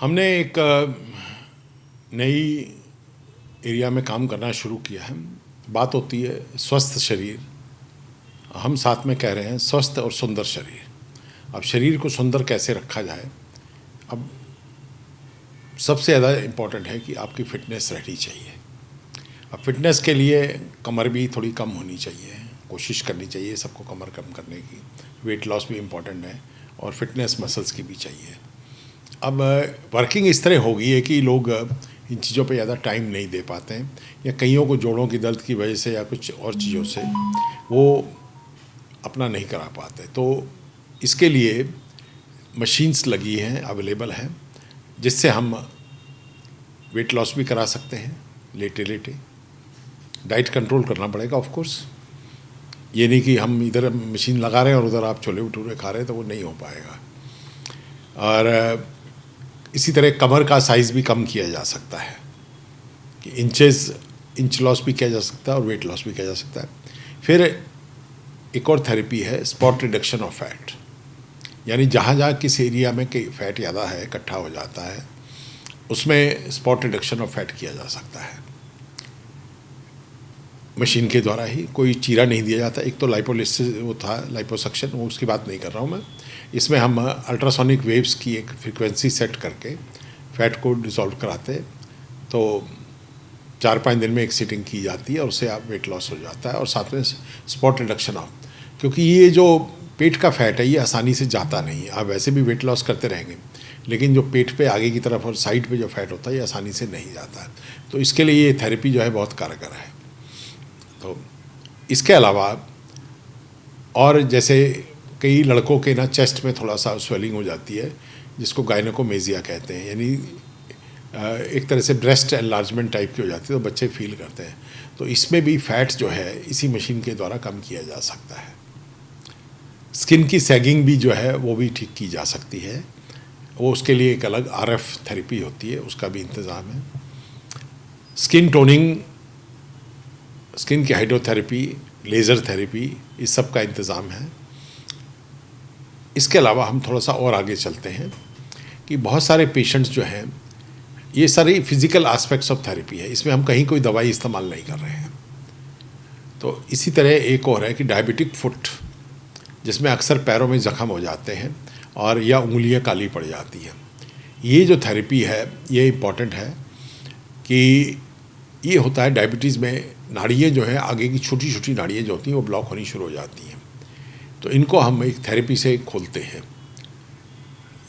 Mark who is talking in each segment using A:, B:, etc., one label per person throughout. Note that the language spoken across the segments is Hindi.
A: हमने एक नई एरिया में काम करना शुरू किया है। बात होती है स्वस्थ शरीर, हम साथ में कह रहे हैं स्वस्थ और सुंदर शरीर। अब शरीर को सुंदर कैसे रखा जाए, अब सबसे ज़्यादा इम्पॉर्टेंट है कि आपकी फ़िटनेस रहनी चाहिए। अब फिटनेस के लिए कमर भी थोड़ी कम होनी चाहिए, कोशिश करनी चाहिए सबको कमर कम करने की। वेट लॉस भी इम्पॉर्टेंट है और फिटनेस मसल्स की भी चाहिए। अब वर्किंग इस तरह हो गई है कि लोग इन चीज़ों पे ज़्यादा टाइम नहीं दे पाते हैं, या कईयों को जोड़ों की दर्द की वजह से या कुछ और चीज़ों से वो अपना नहीं करा पाते। तो इसके लिए मशीन्स लगी हैं, अवेलेबल हैं, जिससे हम वेट लॉस भी करा सकते हैं लेटे लेटे। डाइट कंट्रोल करना पड़ेगा ऑफ कोर्स, ये नहीं कि हम इधर मशीन लगा रहे हैं और उधर आप छोले भटूरे खा रहे हैं, तो वो नहीं हो पाएगा। और इसी तरह कमर का साइज़ भी कम किया जा सकता है कि इंच लॉस भी किया जा सकता है और वेट लॉस भी किया जा सकता है। फिर एक और थेरेपी है स्पॉट रिडक्शन ऑफ फैट, यानी जहाँ जहाँ किस एरिया में कि फैट ज़्यादा है, इकट्ठा हो जाता है, उसमें स्पॉट रिडक्शन ऑफ फैट किया जा सकता है मशीन के द्वारा ही। कोई चीरा नहीं दिया जाता। एक तो लाइपोलिसिस वो था, लाइपोसक्शन, वो उसकी बात नहीं कर रहा हूँ मैं। इसमें हम अल्ट्रासोनिक वेव्स की एक फ्रीक्वेंसी सेट करके फैट को डिसॉल्व कराते, तो 4-5 दिन में एक सीटिंग की जाती है और उससे आप वेट लॉस हो जाता है और साथ में स्पॉट रिडक्शन ऑफ, क्योंकि ये जो पेट का फैट है ये आसानी से जाता नहीं है। आप वैसे भी वेट लॉस करते रहेंगे, लेकिन जो पेट पे आगे की तरफ और साइड पे जो फैट होता है ये आसानी से नहीं जाता है। तो इसके लिए ये थेरेपी जो है बहुत कारगर है। तो इसके अलावा और जैसे कई लड़कों के ना चेस्ट में थोड़ा सा स्वेलिंग हो जाती है, जिसको गायनेकोमेजिया कहते हैं, यानी एक तरह से ब्रेस्ट एनलार्जमेंट टाइप की हो जाती है, तो बच्चे फील करते हैं। तो इसमें भी फैट जो है इसी मशीन के द्वारा कम किया जा सकता है। स्किन की सैगिंग भी जो है वो भी ठीक की जा सकती है, वो उसके लिए एक अलग आरएफ थेरेपी होती है, उसका भी इंतज़ाम है। स्किन टोनिंग, स्किन की हाइड्रोथेरेपी, लेज़र थेरेपी, इस सब का इंतज़ाम है। इसके अलावा हम थोड़ा सा और आगे चलते हैं कि बहुत सारे पेशेंट्स जो हैं, ये सारी फिज़िकल एस्पेक्ट्स ऑफ थेरेपी है, इसमें हम कहीं कोई दवाई इस्तेमाल नहीं कर रहे हैं। तो इसी तरह एक और है कि डायबिटिक फुट, जिसमें अक्सर पैरों में ज़ख्म हो जाते हैं और या उंगलियां काली पड़ जाती हैं। ये जो थेरेपी है ये इम्पॉर्टेंट है कि ये होता है डायबिटीज़ में, नाड़ियाँ जो है आगे की छोटी छोटी नाड़ियाँ जो होती हैं वो ब्लॉक होनी शुरू हो जाती हैं, तो इनको हम एक थेरेपी से खोलते हैं।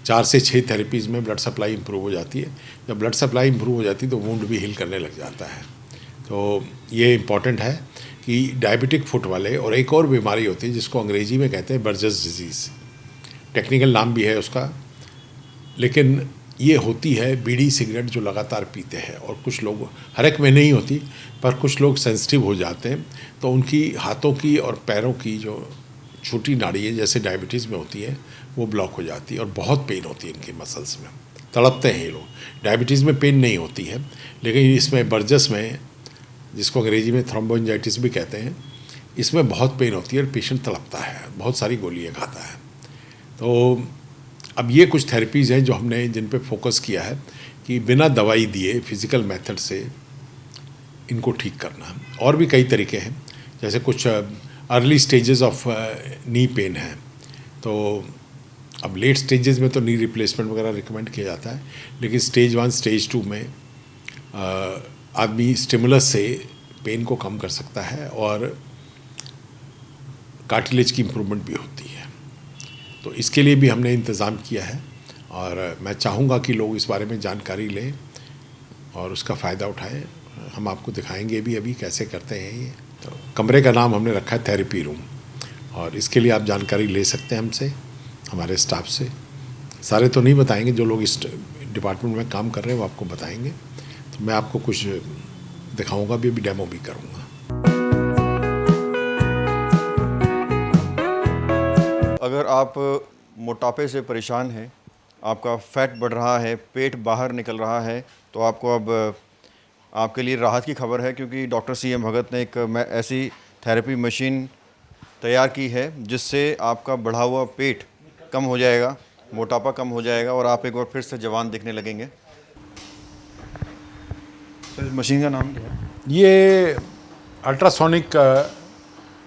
A: 4 से 6 थेरेपीज़ में ब्लड सप्लाई इम्प्रूव हो जाती है। जब ब्लड सप्लाई इम्प्रूव हो जाती है तो वुंड भी हील करने लग जाता है। तो ये इम्पॉर्टेंट है कि डायबिटिक फुट वाले, और एक और बीमारी होती है जिसको अंग्रेज़ी में कहते हैं बर्जर्स डिजीज़, टेक्निकल नाम भी है उसका, लेकिन ये होती है बीड़ी सिगरेट जो लगातार पीते हैं, और कुछ लोग, हर एक में नहीं होती, पर कुछ लोग सेंसिटिव हो जाते हैं, तो उनकी हाथों की और पैरों की जो छोटी नाड़ियाँ जैसे डायबिटीज़ में होती है वो ब्लॉक हो जाती है और बहुत पेन होती है इनके मसल्स में, तड़पते हैं ये लोग। डायबिटीज़ में पेन नहीं होती है, लेकिन इसमें बर्जस में, जिसको अंग्रेजी में थ्रोम्बोएंजाइटिस भी कहते हैं, इसमें बहुत पेन होती है और पेशेंट तड़पता है, बहुत सारी गोलियाँ खाता है। तो अब ये कुछ थेरेपीज़ हैं जो हमने जिन पे फोकस किया है कि बिना दवाई दिए फिज़िकल मेथड से इनको ठीक करना। और भी कई तरीके हैं, जैसे कुछ early stages of knee pain है, तो अब लेट स्टेजेस में तो नी रिप्लेसमेंट वगैरह रिकमेंड किया जाता है, लेकिन स्टेज 1 स्टेज 2 में आदमी स्टिमुलस से पेन को कम कर सकता है और कार्टिलेज की इम्प्रूवमेंट भी होती है। तो इसके लिए भी हमने इंतज़ाम किया है, और मैं चाहूँगा कि लोग इस बारे में जानकारी लें और उसका फ़ायदा उठाएं। हम आपको दिखाएंगे भी अभी कैसे करते हैं ये। तो कमरे का नाम हमने रखा है थेरेपी रूम, और इसके लिए आप जानकारी ले सकते हैं हमसे, हमारे स्टाफ से। सारे तो नहीं बताएंगे, जो लोग इस डिपार्टमेंट में काम कर रहे हैं वो आपको बताएंगे। तो मैं आपको कुछ दिखाऊंगा भी, अभी डेमो भी करूंगा।
B: अगर आप मोटापे से परेशान हैं, आपका फैट बढ़ रहा है, पेट बाहर निकल रहा है, तो आपको अब आपके लिए राहत की खबर है, क्योंकि डॉक्टर CM भगत ने एक ऐसी थेरेपी मशीन तैयार की है जिससे आपका बढ़ा हुआ पेट कम हो जाएगा मोटापा कम हो जाएगा और आप एक बार फिर से जवान दिखने लगेंगे। सर, इस मशीन का नाम क्या है?
A: ये ultrasonic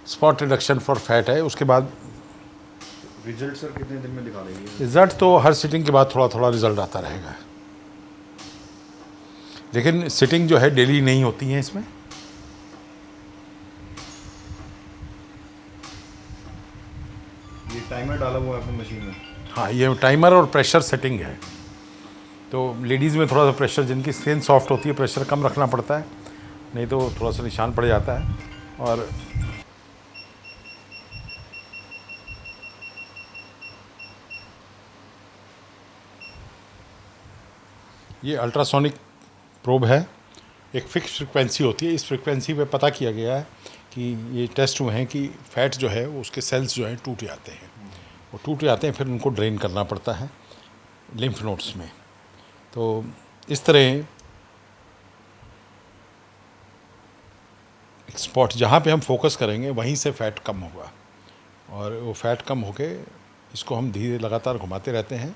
A: spot reduction for fat है। उसके बाद
B: रिजल्ट सर कितने दिन में दिखा देंगे?
A: रिजल्ट तो हर सिटिंग के बाद थोड़ा थोड़ा रिजल्ट आता रहेगा, लेकिन सिटिंग जो है डेली नहीं होती है इसमें।
B: ये टाइमर डाला हुआ है अपनी मशीन में?
A: हाँ, ये टाइमर और प्रेशर सेटिंग है। तो लेडीज़ में थोड़ा सा प्रेशर, जिनकी स्किन सॉफ्ट होती है, प्रेशर कम रखना पड़ता है, नहीं तो थोड़ा सा निशान पड़ जाता है। और ये अल्ट्रासोनिक प्रोब है। एक फिक्स फ्रिक्वेंसी होती है, इस फ्रिक्वेंसी पे पता किया गया है कि ये टेस्ट हुए हैं कि फैट जो है वो उसके सेल्स जो हैं टूट जाते हैं, वो टूट जाते हैं, फिर उनको ड्रेन करना पड़ता है लिम्फ नोड्स में। तो इस तरह स्पॉट जहाँ पे हम फोकस करेंगे वहीं से फैट कम होगा, और वो फैट कम होके इसको हम धीरे लगातार घुमाते रहते हैं।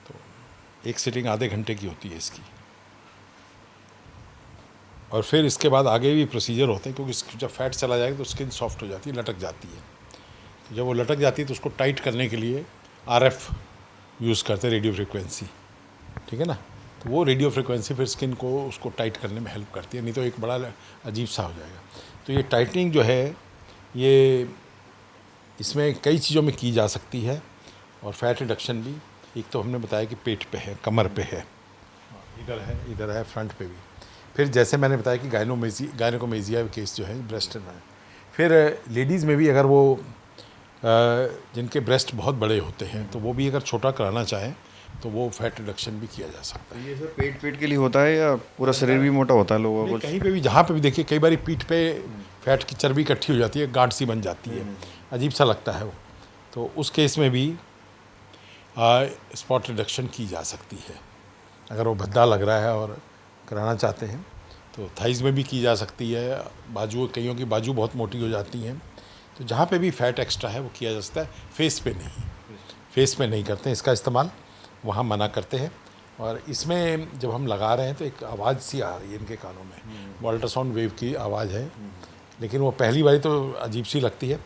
A: तो एक सिटिंग आधे घंटे की होती है इसकी, और फिर इसके बाद आगे भी प्रोसीजर होते हैं, क्योंकि जब फैट चला जाएगा तो स्किन सॉफ्ट हो जाती है, लटक जाती है। तो जब वो लटक जाती है तो उसको टाइट करने के लिए RF यूज़ करते हैं, रेडियो फ्रिक्वेंसी, ठीक है ना। तो वो रेडियो फ्रिक्वेंसी फिर स्किन को उसको टाइट करने में हेल्प करती है, नहीं तो एक बड़ा अजीब सा हो जाएगा। तो ये टाइटनिंग जो है ये इसमें कई चीज़ों में की जा सकती है, और फैट रिडक्शन भी। एक तो हमने बताया कि पेट पे है, कमर पे है, इधर है फ्रंट पे भी। फिर जैसे मैंने बताया कि गायनोकोमेजिया केस जो है ब्रेस्ट में। फिर लेडीज़ में भी अगर वो जिनके ब्रेस्ट बहुत बड़े होते हैं तो वो भी अगर छोटा कराना चाहें तो वो फैट रिडक्शन भी किया जा सकता है।
B: ये सर पेट के लिए होता है या पूरा शरीर भी मोटा होता है लोगों को?
A: कहीं पे भी, जहाँ पे भी देखिए, कई बार पीठ पे फैट की चर्बी इकट्ठी हो जाती है, गांठ सी बन जाती है, अजीब सा लगता है वो। तो उस केस में भी स्पॉट रिडक्शन की जा सकती है। अगर वो भद्दा लग रहा है और कराना चाहते हैं तो थाइज़ में भी की जा सकती है। बाजू, कईयों की बाजू बहुत मोटी हो जाती हैं, तो जहाँ पे भी फैट एक्स्ट्रा है वो किया जा सकता है। फेस पे नहीं करते हैं इसका इस्तेमाल, वहाँ मना करते हैं। और इसमें जब हम लगा रहे हैं तो एक आवाज़ सी आ रही है इनके कानों में, वो अल्ट्रासाउंड वेव की आवाज़ है। लेकिन वो पहली बारी तो अजीब सी लगती है,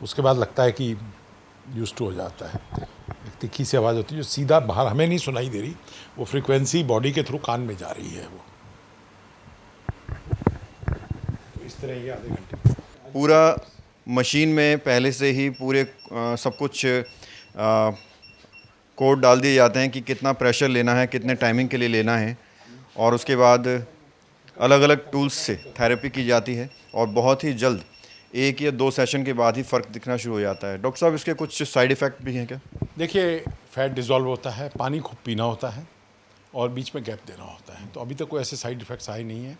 A: उसके बाद लगता है कि यूज्ड टू हो जाता है। एक तिखी सी आवाज़ होती है जो सीधा बाहर हमें नहीं सुनाई दे रही, वो फ्रिक्वेंसी बॉडी के थ्रू कान में जा रही है। वो तो इस तरह ये आधे घंटे
B: पूरा मशीन में पहले से ही पूरे सब कुछ कोड डाल दिए जाते हैं कि कितना प्रेशर लेना है, कितने टाइमिंग के लिए लेना है, और उसके बाद अलग अलग टूल्स से थेरेपी की जाती है, और बहुत ही जल्द 1 या 2 सेशन के बाद ही फ़र्क दिखना शुरू हो जाता है। डॉक्टर साहब, इसके कुछ साइड इफ़ेक्ट भी हैं क्या?
A: देखिए, फैट डिज़ोल्व होता है, पानी खूब पीना होता है, और बीच में गैप देना होता है। तो अभी तक कोई ऐसे साइड इफ़ेक्ट्स आए नहीं हैं,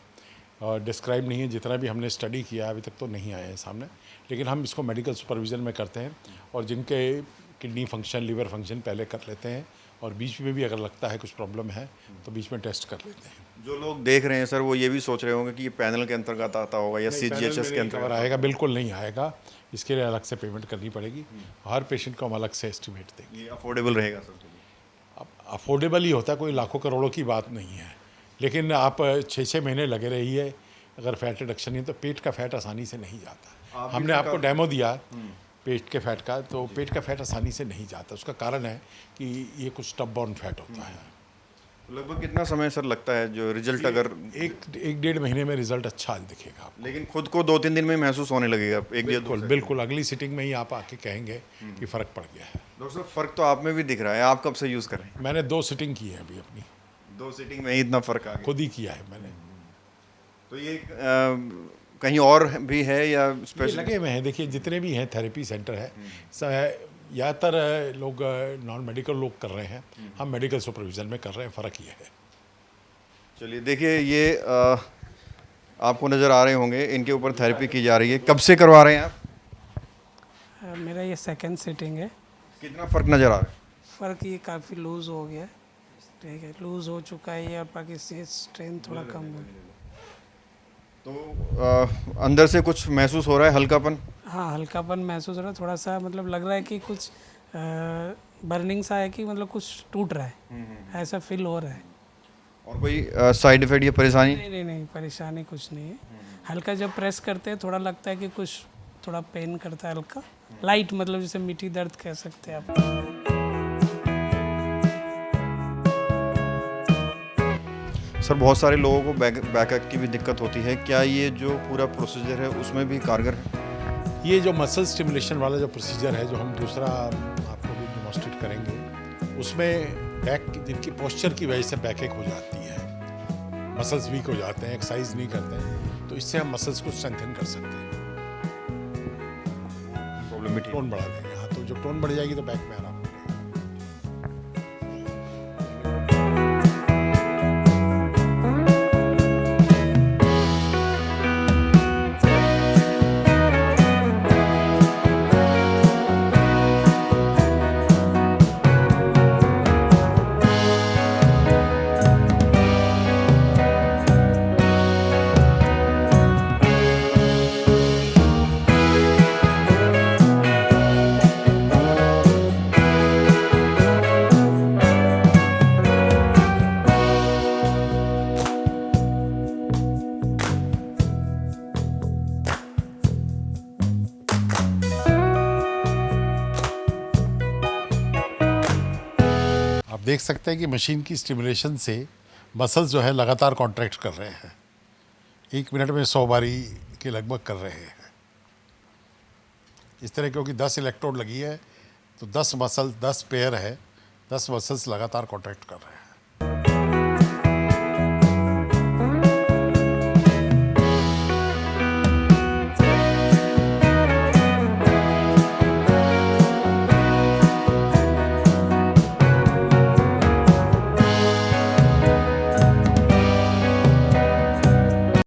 A: और डिस्क्राइब नहीं है। जितना भी हमने स्टडी किया अभी तक तो नहीं आए हैं सामने, लेकिन हम इसको मेडिकल सुपरविज़न में करते हैं, और जिनके किडनी फंक्शन, लिवर फंक्शन पहले कर लेते हैं, और बीच में भी अगर लगता है कुछ प्रॉब्लम है तो बीच में टेस्ट कर लेते हैं।
B: जो लोग देख रहे हैं सर, वो ये भी सोच रहे होंगे कि ये पैनल के अंतर्गत आता होगा या CGHS के अंतर्गत
A: आएगा? बिल्कुल नहीं आएगा, इसके लिए अलग से पेमेंट करनी पड़ेगी। हर पेशेंट को हम अलग से एस्टिमेट देंगे।
B: ये अफोर्डेबल रहेगा सर?
A: अब अफोर्डेबल ही होता है, कोई लाखों करोड़ों की बात नहीं है। लेकिन आप 6-6 महीने लगे रहिए, अगर फैट रिडक्शन है तो पेट का फैट आसानी से नहीं जाता। हमने आपको डेमो दिया पेट के फैट का, तो पेट का फैट आसानी से नहीं जाता। उसका कारण है कि ये कुछ टब बॉर्न फैट होता है।
B: लगभग कितना समय सर लगता है जो रिजल्ट? अगर
A: एक 1.5 महीने में रिजल्ट अच्छा दिखेगा आपको।
B: लेकिन खुद को 2-3 दिन में महसूस होने लगेगा?
A: बिल्कुल अगली सिटिंग में ही आप आके कहेंगे कि फ़र्क पड़ गया है।
B: डॉक्टर साहब, फ़र्क तो आप में भी दिख रहा है। आप कब से यूज़ कर रहे हैं?
A: मैंने 2 सिटिंग की है अभी अपनी।
B: 2 सिटिंग में ही इतना फ़र्क आ गया?
A: खुद ही किया है मैंने।
B: तो ये कहीं और भी है या
A: स्पेशल लगे हुए हैं? देखिए, जितने भी हैं थेरेपी सेंटर है, ज़्यादातर लोग नॉन मेडिकल लोग कर रहे हैं, हम मेडिकल सुपरविज़न में कर रहे हैं। फ़र्क ये है।
B: चलिए, देखिए, ये आपको नज़र आ रहे होंगे, इनके ऊपर थेरेपी की जा रही है। कब से करवा रहे हैं आप?
C: मेरा ये सेकंड सिटिंग है।
B: कितना फ़र्क नज़र आ रहा है?
C: फ़र्क ये काफ़ी लूज़ हो गया है, ठीक है, लूज़ हो चुका है ये, और बाकी से स्ट्रेंथ थोड़ा कम है।
B: तो अंदर से कुछ महसूस हो रहा है, हल्कापन?
C: हाँ, हल्कापन महसूस हो रहा है, थोड़ा सा मतलब लग रहा है कि कुछ बर्निंग सा है कि मतलब कुछ टूट रहा है, ऐसा फील हो रहा है।
B: और कोई साइड इफेक्ट या परेशानी?
C: नहीं नहीं नहीं, परेशानी कुछ नहीं है। हल्का जब प्रेस करते हैं थोड़ा लगता है कि कुछ थोड़ा पेन करता है, हल्का लाइट, मतलब जैसे मीठी दर्द कह सकते हैं आप।
B: सर बहुत सारे लोगों को बैक की भी दिक्कत होती है, क्या ये जो पूरा प्रोसीजर है उसमें भी कारगर है?
A: ये जो मसल स्टिमुलेशन वाला जो प्रोसीजर है, जो हम दूसरा आपको भी डेमोस्ट्रेट करेंगे, उसमें बैक जिनकी पोस्चर की वजह से बैक एक हो जाती है, मसल्स वीक हो जाते हैं, एक्सरसाइज नहीं करते हैं, तो इससे हम मसल्स को स्ट्रेंथन कर सकते हैं,
B: प्रॉब्लम भी ठीक
A: टोन बढ़ा देंगे। हाँ, तो जब टोन बढ़ जाएगी तो बैक में आराम मिलेगा। आप देख सकते हैं कि मशीन की स्टिमुलेशन से मसल्स जो है लगातार कॉन्ट्रैक्ट कर रहे हैं, 1 मिनट में 100 बारी के लगभग कर रहे हैं। इस तरह क्योंकि 10 इलेक्ट्रोड लगी है तो 10 पेयर है, 10 मसल्स लगातार कॉन्ट्रैक्ट कर रहे हैं।